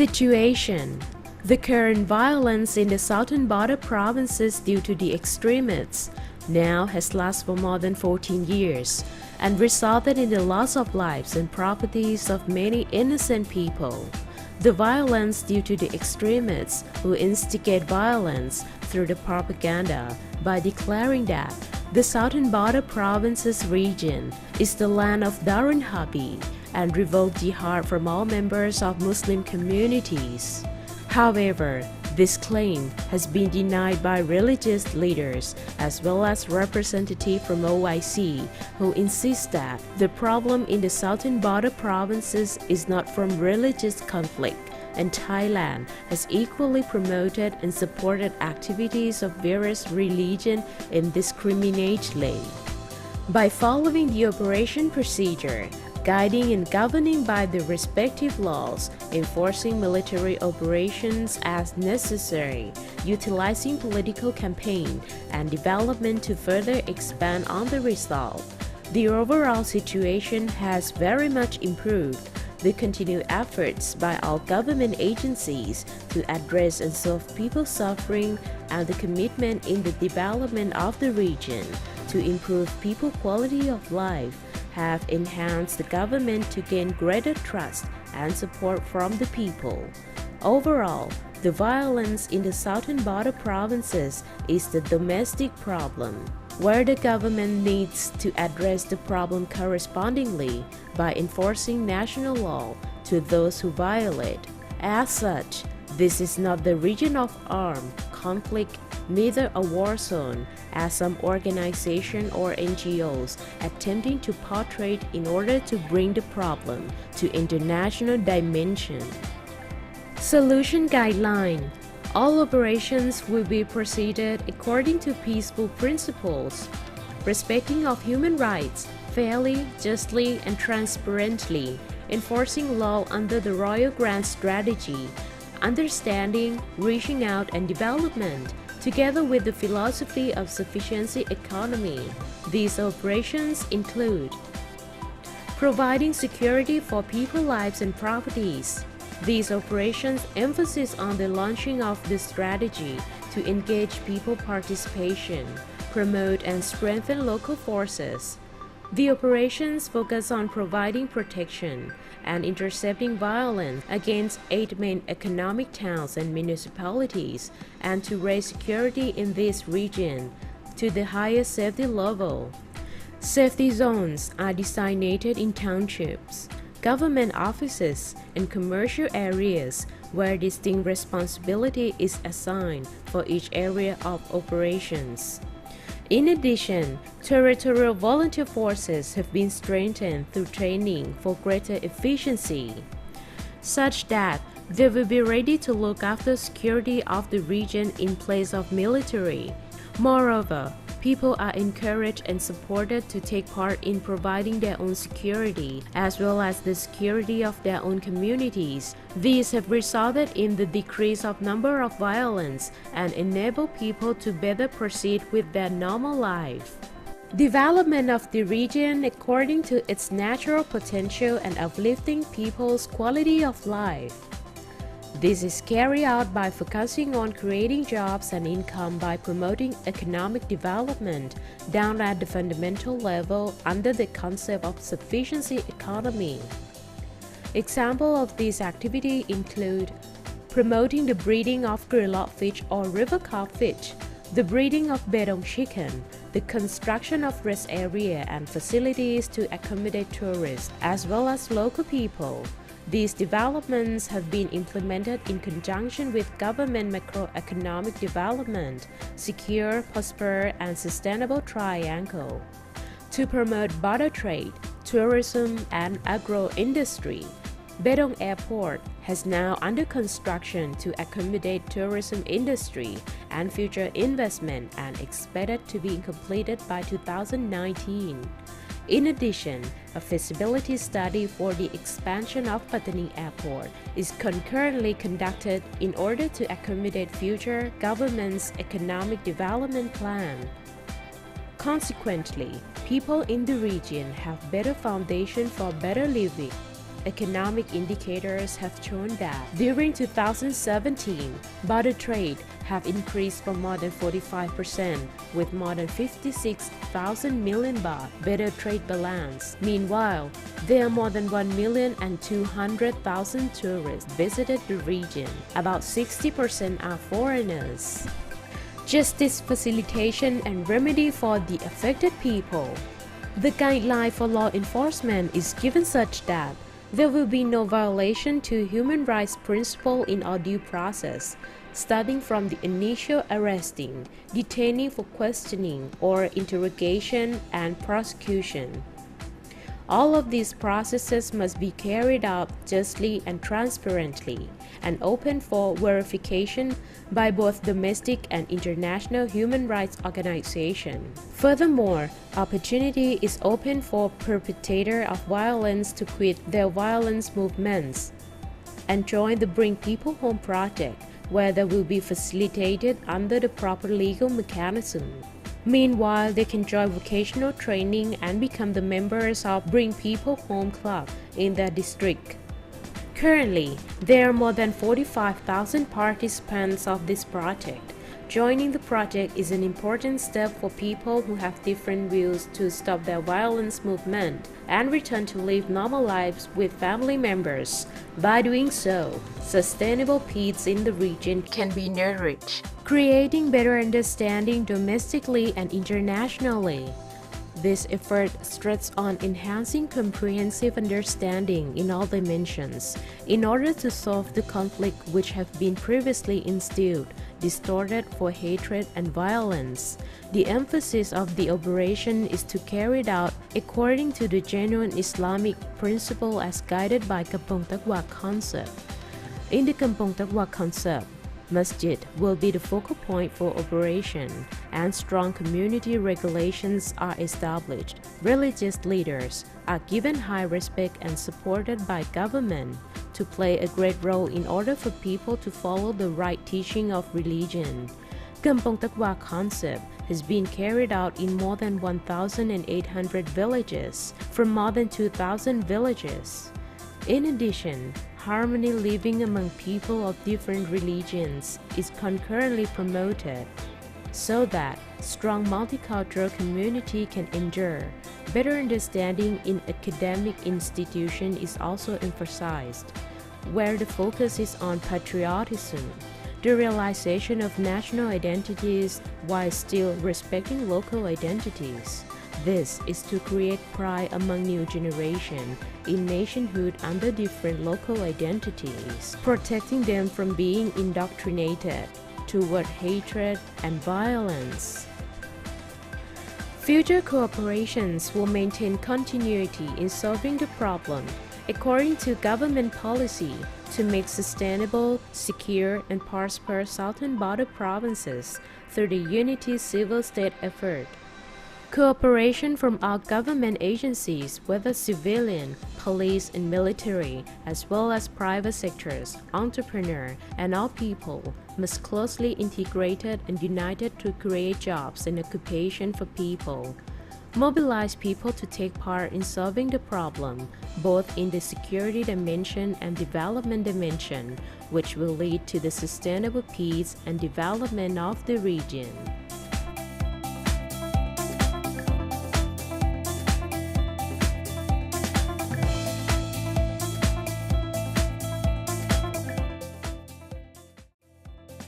Situation. The current violence in the southern border provinces due to the extremists now has lasted for more than 14 years and resulted in the loss of lives and properties of many innocent people. The violence due to the extremists who instigate violence through the propaganda by declaring that the southern border provinces region is the land of Darun Harbi and revolt jihad from all members of Muslim communities. However, this claim has been denied by religious leaders as well as representatives from OIC who insist that the problem in the southern border provinces is not from religious conflict, and Thailand has equally promoted and supported activities of various religions indiscriminately. By following the operation procedure, guiding and governing by the respective laws, enforcing military operations as necessary, utilizing political campaign and development to further expand on the result, the overall situation has very much improved. The continued efforts by all government agencies to address and solve people's suffering and the commitment in the development of the region to improve people's quality of life have enhanced the government to gain greater trust and support from the people. Overall, the violence in the southern border provinces is the domestic problem, where the government needs to address the problem correspondingly by enforcing national law to those who violate. As such, this is not the region of armed conflict, neither a war zone, as some organizations or NGOs attempting to portray in order to bring the problem to international dimension. Solution Guideline. All operations will be proceeded according to peaceful principles, respecting of human rights, fairly, justly, and transparently, enforcing law under the Royal Grand Strategy, understanding, reaching out, and development, together with the philosophy of sufficiency economy. These operations include providing security for people's lives and properties. These operations emphasize on the launching of the strategy to engage people participation, promote and strengthen local forces. The operations focus on providing protection and intercepting violence against 8 main economic towns and municipalities and to raise security in this region to the highest safety level. Safety zones are designated in townships, government offices, and commercial areas where distinct responsibility is assigned for each area of operations. In addition, territorial volunteer forces have been strengthened through training for greater efficiency, such that they will be ready to look after security of the region in place of military. Moreover, people are encouraged and supported to take part in providing their own security, as well as the security of their own communities. These have resulted in the decrease of number of violence and enable people to better proceed with their normal life. Development of the region according to its natural potential and uplifting people's quality of life. This is carried out by focusing on creating jobs and income by promoting economic development down at the fundamental level under the concept of sufficiency economy. Examples of this activity include promoting the breeding of Krylok fish or river carp fish, the breeding of Bedong chicken, the construction of rest area and facilities to accommodate tourists as well as local people. These developments have been implemented in conjunction with government macroeconomic development, secure, prosperous, and sustainable triangle. To promote border trade, tourism, and agro-industry, Bedong Airport has now under construction to accommodate tourism industry and future investment and expected to be completed by 2019. In addition, a feasibility study for the expansion of Pattani Airport is concurrently conducted in order to accommodate future government's economic development plan. Consequently, people in the region have better foundation for better living. economic indicators have shown that during 2017, barter trade have increased for more than 45%, with more than 56,000 million baht better trade balance. Meanwhile, there are more than 1,200,000 tourists visited the region. About 60% are foreigners. Justice facilitation and remedy for the affected people. The guideline for law enforcement is given such that there will be no violation to human rights principle in our due process, starting from the initial arresting, detaining for questioning or interrogation and prosecution. All of these processes must be carried out justly and transparently, and open for verification by both domestic and international human rights organizations. Furthermore, opportunity is open for perpetrators of violence to quit their violence movements and join the Bring People Home project, where they will be facilitated under the proper legal mechanism. Meanwhile, they can join vocational training and become the members of Bring People Home Club in their district. Currently, there are more than 45,000 participants of this project. Joining the project is an important step for people who have different views to stop their violence movement and return to live normal lives with family members. By doing so, sustainable peace in the region can be nourished, creating better understanding domestically and internationally. This effort stresses on enhancing comprehensive understanding in all dimensions in order to solve the conflict which have been previously instilled, distorted for hatred and violence. The emphasis of the operation is to carry it out according to the genuine Islamic principle as guided by Kampong Takwa concept. In the Kampong Takwa concept, Masjid will be the focal point for operation, and strong community regulations are established. Religious leaders are given high respect and supported by government to play a great role in order for people to follow the right teaching of religion. Kampong Takwa concept has been carried out in more than 1,800 villages from more than 2,000 villages. In addition, harmony living among people of different religions is concurrently promoted, so that strong multicultural community can endure. Better understanding in academic institution is also emphasized, where the focus is on patriotism, the realization of national identities while still respecting local identities. This is to create pride among new generation in nationhood under different local identities, protecting them from being indoctrinated toward hatred and violence. Future cooperations will maintain continuity in solving the problem according to government policy to make sustainable, secure, and prosperous southern border provinces through the unity civil state effort. Cooperation from all government agencies, whether civilian, police, and military, as well as private sectors, entrepreneurs, and all people, must closely integrated and united to create jobs and occupation for people. Mobilize people to take part in solving the problem, both in the security dimension and development dimension, which will lead to the sustainable peace and development of the region.